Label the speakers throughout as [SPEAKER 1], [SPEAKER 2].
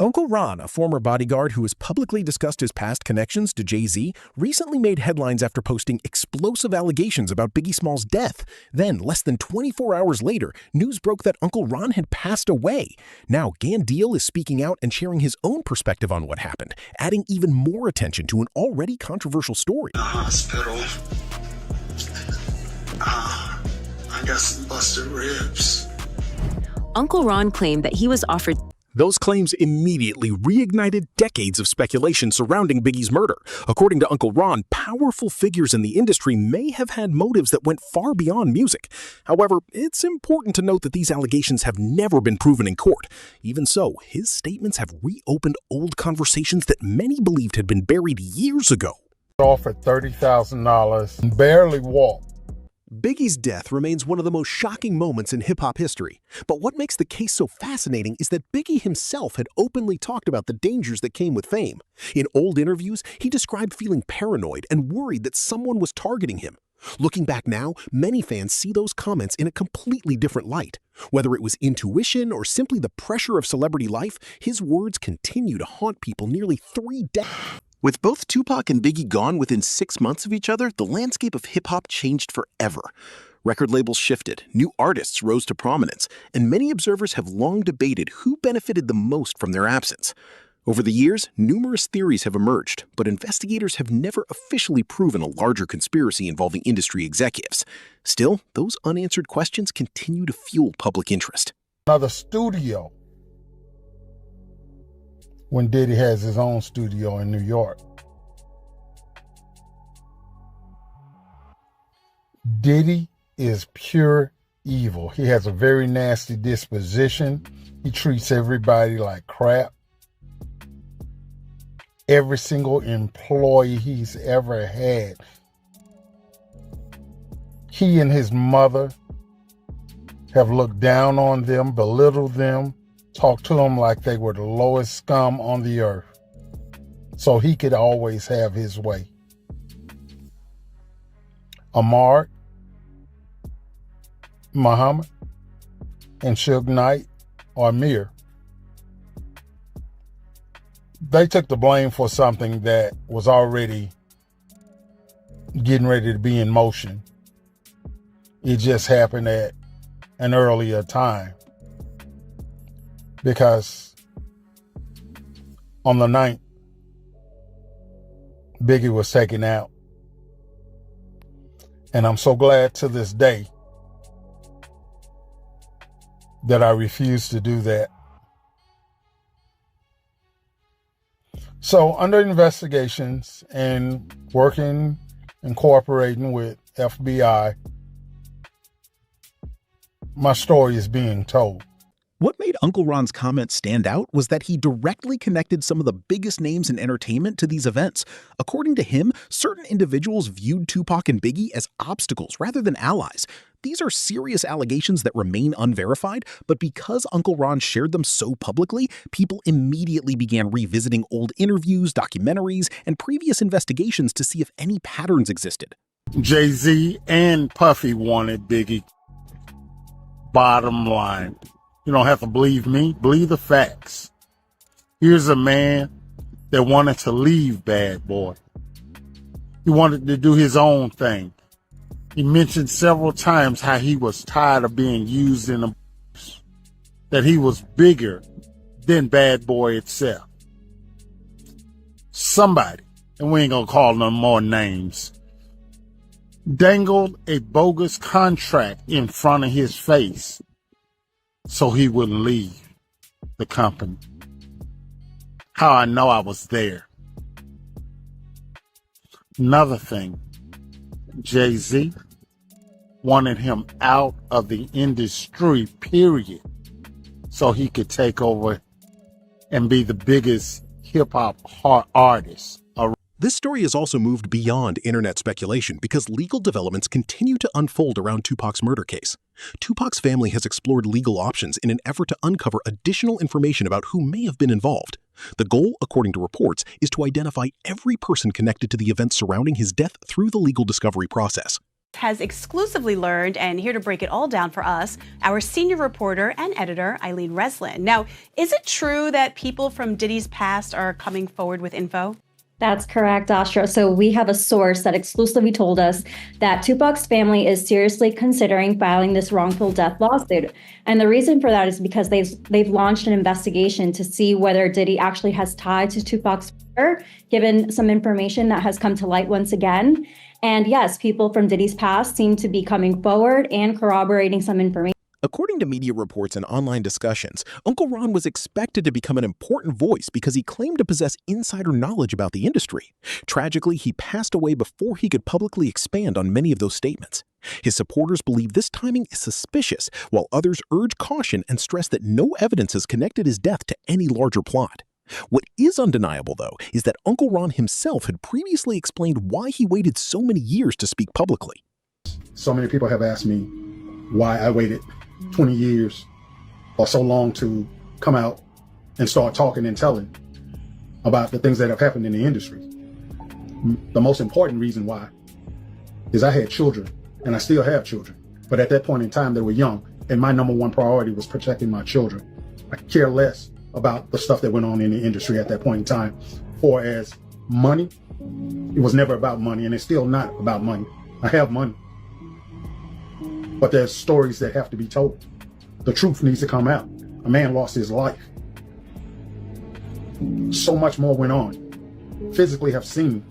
[SPEAKER 1] Uncle Ron, a former bodyguard who has publicly discussed his past connections to JayZ, recently made headlines after posting explosive allegations about Biggie Small's death. Then, less than 24 hours later, news broke that Uncle Ron had passed away. Now, GeneDeal is speaking out and sharing his own perspective on what happened, adding even more attention to an already controversial story.
[SPEAKER 2] The hospital. I got some busted ribs.
[SPEAKER 3] Uncle Ron claimed that he was offered.
[SPEAKER 1] Those claims immediately reignited decades of speculation surrounding Biggie's murder. According to Uncle Ron, powerful figures in the industry may have had motives that went far beyond music. However, it's important to note that these allegations have never been proven in court. Even so, his statements have reopened old conversations that many believed had been buried years ago.
[SPEAKER 4] Offered $30,000 and barely walked.
[SPEAKER 1] Biggie's death remains one of the most shocking moments in hip-hop history. But what makes the case so fascinating is that Biggie himself had openly talked about the dangers that came with fame. In old interviews, he described feeling paranoid and worried that someone was targeting him. Looking back now, many fans see those comments in a completely different light. Whether it was intuition or simply the pressure of celebrity life, his words continue to haunt people nearly 3 decades.
[SPEAKER 5] With both Tupac and Biggie gone within 6 months of each other, the landscape of hip-hop changed forever. Record labels shifted, new artists rose to prominence, and many observers have long debated who benefited the most from their absence. Over the years, numerous theories have emerged, but investigators have never officially proven a larger conspiracy involving industry executives. Still, those unanswered questions continue to fuel public interest.
[SPEAKER 4] Another studio. When Diddy has his own studio in New York. Diddy is pure evil. He has a very nasty disposition. He treats everybody like crap. Every single employee he's ever had. He and his mother have looked down on them, belittled them, talk to them like they were the lowest scum on the earth, so he could always have his way. Ahmad, Muhammad, and Suge Knight, or Amir, they took the blame for something that was already getting ready to be in motion. It just happened at an earlier time. Because on the 9th, Biggie was taken out. And I'm so glad to this day that I refused to do that. So under investigations and working and cooperating with FBI, my story is being told.
[SPEAKER 1] What made Uncle Ron's comments stand out was that he directly connected some of the biggest names in entertainment to these events. According to him, certain individuals viewed Tupac and Biggie as obstacles rather than allies. These are serious allegations that remain unverified, but because Uncle Ron shared them so publicly, people immediately began revisiting old interviews, documentaries, and previous investigations to see if any patterns existed.
[SPEAKER 4] JayZ and Puffy wanted Biggie. Bottom line. You don't have to believe me. Believe the facts. Here's a man that wanted to leave Bad Boy. He wanted to do his own thing. He mentioned several times how he was tired of being used in a... that he was bigger than Bad Boy itself. Somebody, and we ain't gonna call no more names, dangled a bogus contract in front of his face so he wouldn't leave the company. How I know I was there. Another thing, JayZ wanted him out of the industry, period, so he could take over and be the biggest hip-hop artist.
[SPEAKER 1] This story has also moved beyond internet speculation because legal developments continue to unfold around Tupac's murder case. Tupac's family has explored legal options in an effort to uncover additional information about who may have been involved. The goal, according to reports, is to identify every person connected to the events surrounding his death through the legal discovery process.
[SPEAKER 6] has exclusively learned, and here to break it all down for us, our senior reporter and editor, Eileen Reslin. Now, is it true that people from Diddy's past are coming forward with info?
[SPEAKER 7] That's correct, Astra. So we have a source that exclusively told us that Tupac's family is seriously considering filing this wrongful death lawsuit. And the reason for that is because they've launched an investigation to see whether Diddy actually has ties to Tupac's murder, given some information that has come to light once again. And yes, people from Diddy's past seem to be coming forward and corroborating some information.
[SPEAKER 5] According to media reports and online discussions, Uncle Ron was expected to become an important voice because he claimed to possess insider knowledge about the industry. Tragically, he passed away before he could publicly expand on many of those statements. His supporters believe this timing is suspicious, while others urge caution and stress that no evidence has connected his death to any larger plot. What is undeniable, though, is that Uncle Ron himself had previously explained why he waited so many years to speak publicly.
[SPEAKER 8] So many people have asked me why I waited 20 years or so long to come out and start talking and telling about the things that have happened in the industry. The most important reason why is I had children, and I still have children. But at that point in time, they were young, and my number one priority was protecting my children. I care less about the stuff that went on in the industry at that point in time. For as money, it was never about money, and it's still not about money. I have money. But there's stories that have to be told. The truth needs to come out. A man lost his life. So much more went on. Physically have seen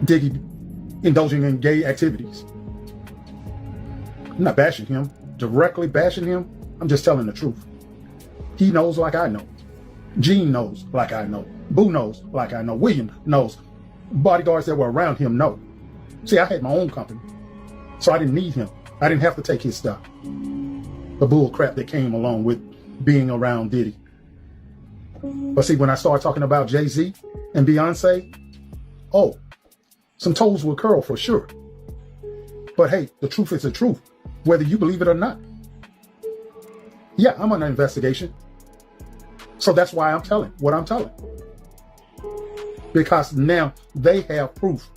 [SPEAKER 8] Diggy indulging in gay activities. I'm not bashing him, directly bashing him. I'm just telling the truth. He knows like I know. Gene knows like I know. Boo knows like I know. William knows. Bodyguards that were around him know. See, I had my own company. So I didn't need him. I didn't have to take his stuff. The bull crap that came along with being around Diddy. But see, when I started talking about JayZ and Beyonce, oh, some toes will curl for sure. But hey, the truth is the truth, whether you believe it or not. Yeah, I'm under investigation. So that's why I'm telling what I'm telling. Because now they have proof.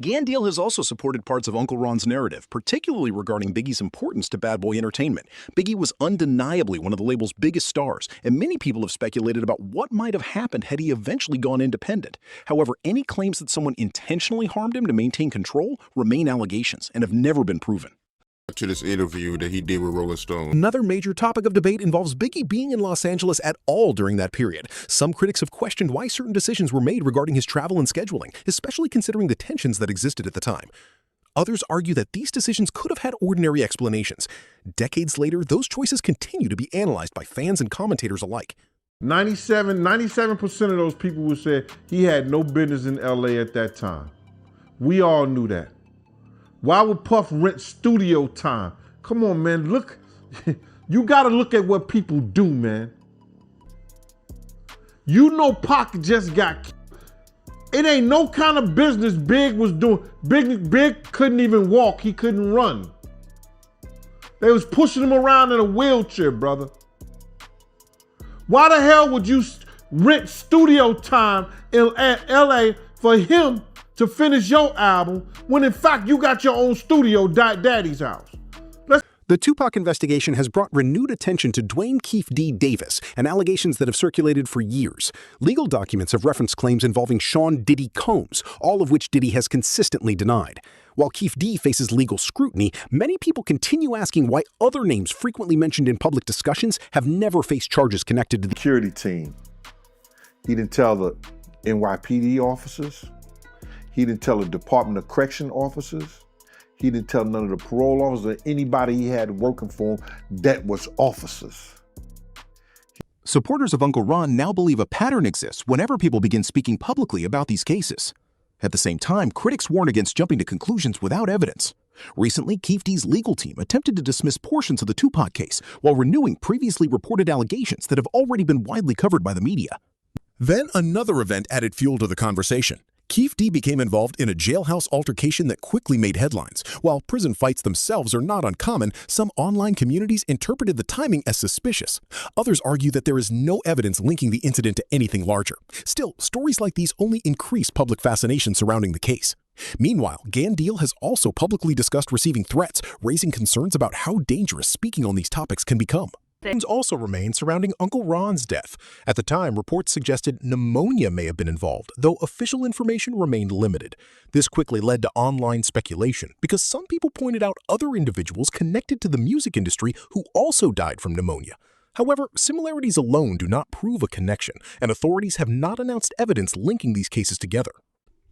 [SPEAKER 5] GeneDeal has also supported parts of Uncle Ron's narrative, particularly regarding Biggie's importance to Bad Boy Entertainment. Biggie was undeniably one of the label's biggest stars, and many people have speculated about what might have happened had he eventually gone independent. However, any claims that someone intentionally harmed him to maintain control remain allegations and have never been proven.
[SPEAKER 9] To this interview that he did with Rolling Stone.
[SPEAKER 1] Another major topic of debate involves Biggie being in Los Angeles at all during that period. Some critics have questioned why certain decisions were made regarding his travel and scheduling, especially considering the tensions that existed at the time. Others argue that these decisions could have had ordinary explanations. Decades later, those choices continue to be analyzed by fans and commentators alike.
[SPEAKER 10] 97% of those people would say he had no business in LA at that time. We all knew that. Why would Puff rent studio time? Come on, man, look. You gotta look at what people do, man. You know Pac just got, it ain't no kind of business Big was doing. Big couldn't even walk, he couldn't run. They was pushing him around in a wheelchair, brother. Why the hell would you rent studio time in LA for him to finish your album when in fact you got your own studio, Daddy's house?
[SPEAKER 1] The Tupac investigation has brought renewed attention to Dwayne Keefe D. Davis and allegations that have circulated for years. Legal documents have referenced claims involving Sean Diddy Combs, all of which Diddy has consistently denied. While Keefe D. faces legal scrutiny, many people continue asking why other names frequently mentioned in public discussions have never faced charges connected to the
[SPEAKER 11] security team. He didn't tell the NYPD officers. He didn't tell the Department of Correction officers. He didn't tell none of the parole officers or anybody he had working for him that was officers.
[SPEAKER 5] Supporters of Uncle Ron now believe a pattern exists whenever people begin speaking publicly about these cases. At the same time, critics warn against jumping to conclusions without evidence. Recently, Keefe D's legal team attempted to dismiss portions of the Tupac case while renewing previously reported allegations that have already been widely covered by the media.
[SPEAKER 1] Then another event added fuel to the conversation. Keefe D became involved in a jailhouse altercation that quickly made headlines. While prison fights themselves are not uncommon, some online communities interpreted the timing as suspicious. Others argue that there is no evidence linking the incident to anything larger. Still, stories like these only increase public fascination surrounding the case. Meanwhile, GeneDeal has also publicly discussed receiving threats, raising concerns about how dangerous speaking on these topics can become. Questions also remain surrounding Uncle Ron's death. At the time, reports suggested pneumonia may have been involved, though official information remained limited. This quickly led to online speculation because some people pointed out other individuals connected to the music industry who also died from pneumonia. However, similarities alone do not prove a connection, and authorities have not announced evidence linking these cases together.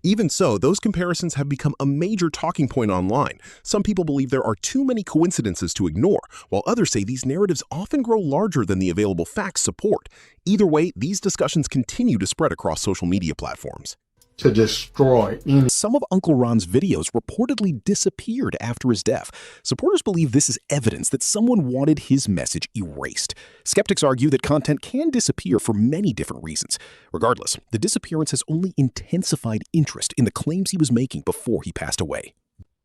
[SPEAKER 1] Even so, those comparisons have become a major talking point online. Some people believe there are too many coincidences to ignore, while others say these narratives often grow larger than the available facts support. Either way, these discussions continue to spread across social media platforms.
[SPEAKER 8] To destroy any.
[SPEAKER 1] Some of Uncle Ron's videos reportedly disappeared after his death. Supporters believe this is evidence that someone wanted his message erased. Skeptics argue that content can disappear for many different reasons. Regardless, the disappearance has only intensified interest in the claims he was making before he passed away.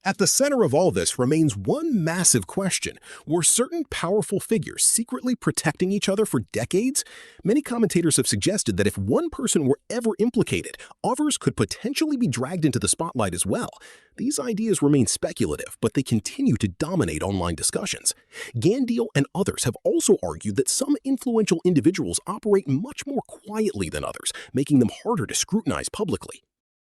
[SPEAKER 1] At the center of all this remains one massive question. Were certain powerful figures secretly protecting each other for decades? Many commentators have suggested that if one person were ever implicated, others could potentially be dragged into the spotlight as well. These ideas remain speculative, but they continue to dominate online discussions. GeneDeal and others have also argued that some influential individuals operate much more quietly than others, making them harder to scrutinize publicly.